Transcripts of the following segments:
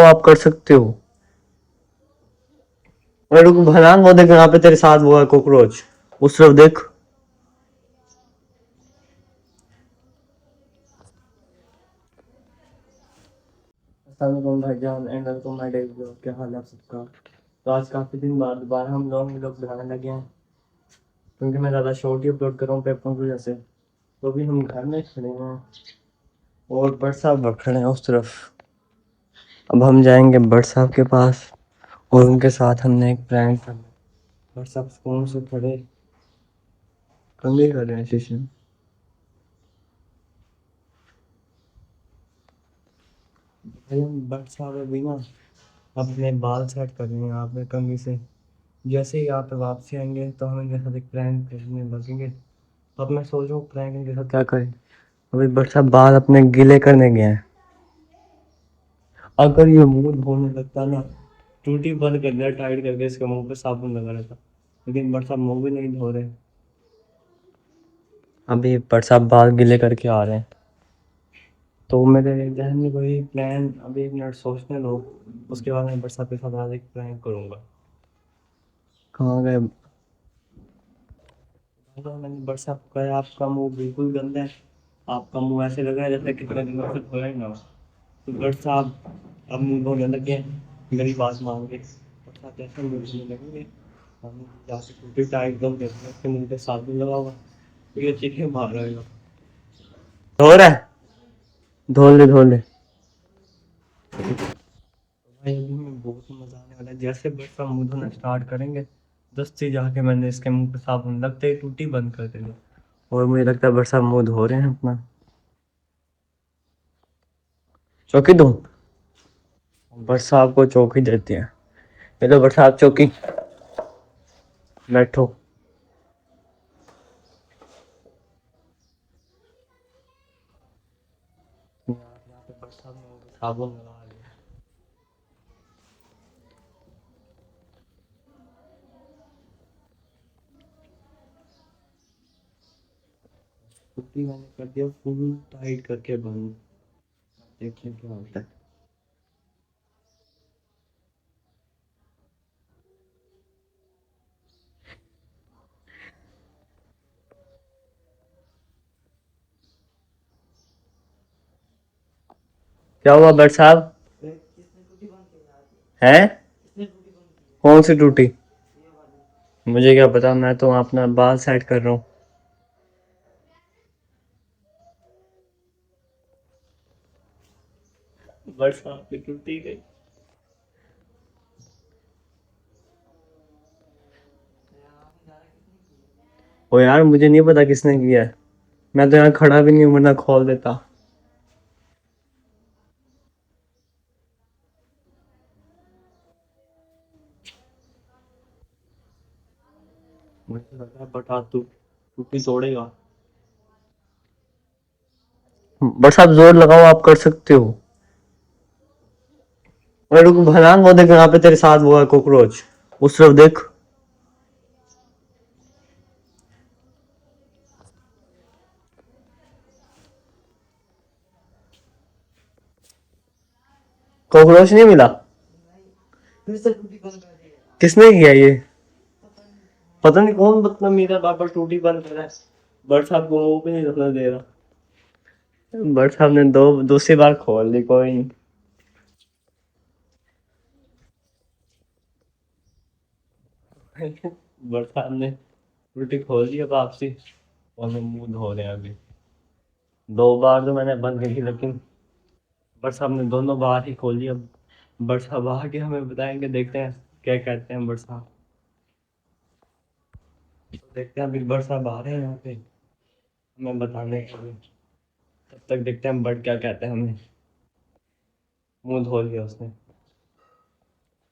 आप कर सकते हो। अरे रुक भलांग, वो देख यहाँ पे तेरे साथ वो है कॉकरोच, उस तरफ देख। अस्सलाम वालेकुम भाईजान and welcome my day vlog. क्या हाल है आप सबका। तो आज काफ़ी दिन बाद दोबारा हम लोग बनाने लगे हैं, क्योंकि मैं ज़्यादा शॉर्ट ही अपलोड कर रहा हूँ पेपरों की वजह से। तो अभी हम घर में खड़े हैं और बट साहब खड़े हैं उस तरफ। अब हम जाएंगे बट साहब के पास और उनके साथ हमने एक प्रैंक करना। बट साहब फोन से खड़े कंघी कर रहे हैं शीशे में। भाई हम बट साहब अभी ना अपने बाल सेट कर रहे हैं यहाँ पे कंघी से। जैसे ही यहाँ पे वापसी आएंगे तो हम इनके साथ एक प्रैंक करने लगेंगे। अब मैं सोच रहा हूँ प्रैंक इनके साथ क्या करें। अभी बट साहब बाल अपने गीले करने गए हैं। अगर ये मुंह धोने लगता ना, टूटी बंद कर दिया टाइट करके, इसके मुंह पे साबुन लगा रहता। लेकिन बट साहब मुंह भी नहीं धो रहे। अभी बट साहब बाल गीले करके आ रहे हैं, तो मेरे जहन में कोई प्लान अभी एक मिनट सोचने दो। उसके बाद मैं बट साहब के साथ आज एक प्रैंक करूँगा। कहाँ गए। मैंने बट साहब को कहा आपका मुंह बिल्कुल गंदा है, आपका मुंह ऐसे लग रहा है जैसे कितने दिनों से धोया ही ना हो। तो बट साहब अब मुंह धोने लगे हैं मेरी बात मान के। बट साहब जैसे मुंह धोने लगेंगे, हम जाके टूटी टाइट एकदम देखते हैं उसके मुंह पे साबुन लगा हुआ, तो ये चीखें मार रहे हो। धो रहा है, धो ले। भाई अभी में बहुत मजा आने वाला है। जैसे बट साहब मुंह धोना स्टार्ट करेंगे, दस्ती जाके मैंने इसके मुंह पे साबुन लगते ही टूटी बंद कर देनी। और मुझे लगता है बट साहब मुंह धो रहे हैं अपना। चौकी दूं। बट साहब को चौकी देते हैं। ये लो बट साहब चौकी, बैठो। यहाँ पे बट साहब ने साबुन लगा लिया। टूटी मैंने कर दिया फुल टाइट करके बंद। देखिए क्या होता है। क्या हुआ बट साहब। हैं। कौन सी टूटी। मुझे क्या पता, मैं तो अपना बाल सेट कर रहा हूँ। बट साहब की टूटी गई। ओ यार मुझे नहीं पता किसने किया है। मैं तो यहाँ खड़ा भी नहीं हूँ, वरना खोल देता। मुझे लगा बट हाथ तू टूटी तोड़ेगा। बट साहब जोर लगाओ, आप कर सकते हो। अरे रुक भलांग, वो देख यहाँ पे तेरे साथ वो है कॉकरोच, उस तरफ देख। कॉकरोच नहीं मिला। किसने किया ये। पता नहीं कौन मतलब मेरा बार टूटी बंद कर रहा है। बट साहब को मुंह भी नहीं रखने दे रहा। बट साहब ने दूसरी बार खोल दी, कोई नहीं। बट साहब ने उल्टी खोल दी अब आपसी, और मैं मुंह धो रहे हैं अभी। दो बार तो मैंने बंद की थी, लेकिन बट साहब ने दोनों बार ही खोली। अब बट साहब आके हमें बताएंगे, देखते हैं क्या कहते हैं बट साहब। तो देखते हैं अभी बट साहब आ रहे हैं यहाँ पे हमें बताने के लिए। तब तक देखते हैं बट क्या कहते हैं हमें। मुंह धो लिया उसने।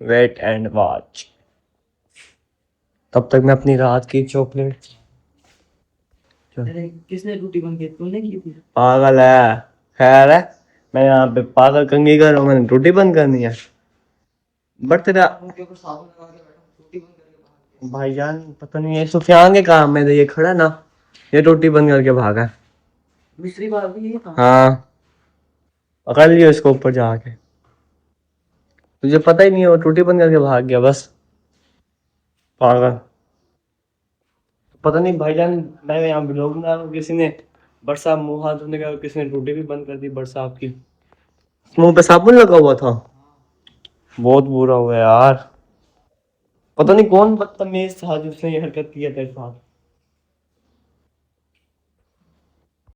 Wait and watch. तब तक मैं अपनी रात की चॉकलेट। अरे किसने टूटी बंद की, तूने की थी? पागल है। खैर है, मैं यहाँ पे पागल कंघी कर रहा हूँ, मैंने टूटी बंद करनी है। बट तेरा मुंह के ऊपर साबुन लगा के बैठा हूँ, टूटी बंद करके बाहर गया। भाईजान पता नहीं ये सुफियान के काम में ये खड़ा ना, ये टूटी बंद करके भागा है। मिस्त्री बात भी ये था। हाँ, पकड़ लियो इसको ऊपर जाके। तुझे पता ही नहीं है, वो टूटी बंद करके भाग गया बस, पागल। पता नहीं भाईजान, मैं यहाँ ब्लॉग बना रहा हूँ, किसी ने बरसात मुंह हाथ धोने का, किसी ने टूटी भी बंद कर दी बरसात की। मुंह पे साबुन लगा हुआ था, बहुत बुरा हुआ यार। पता नहीं कौन बदतमीज था जिसने ये हरकत की है तेरे साथ।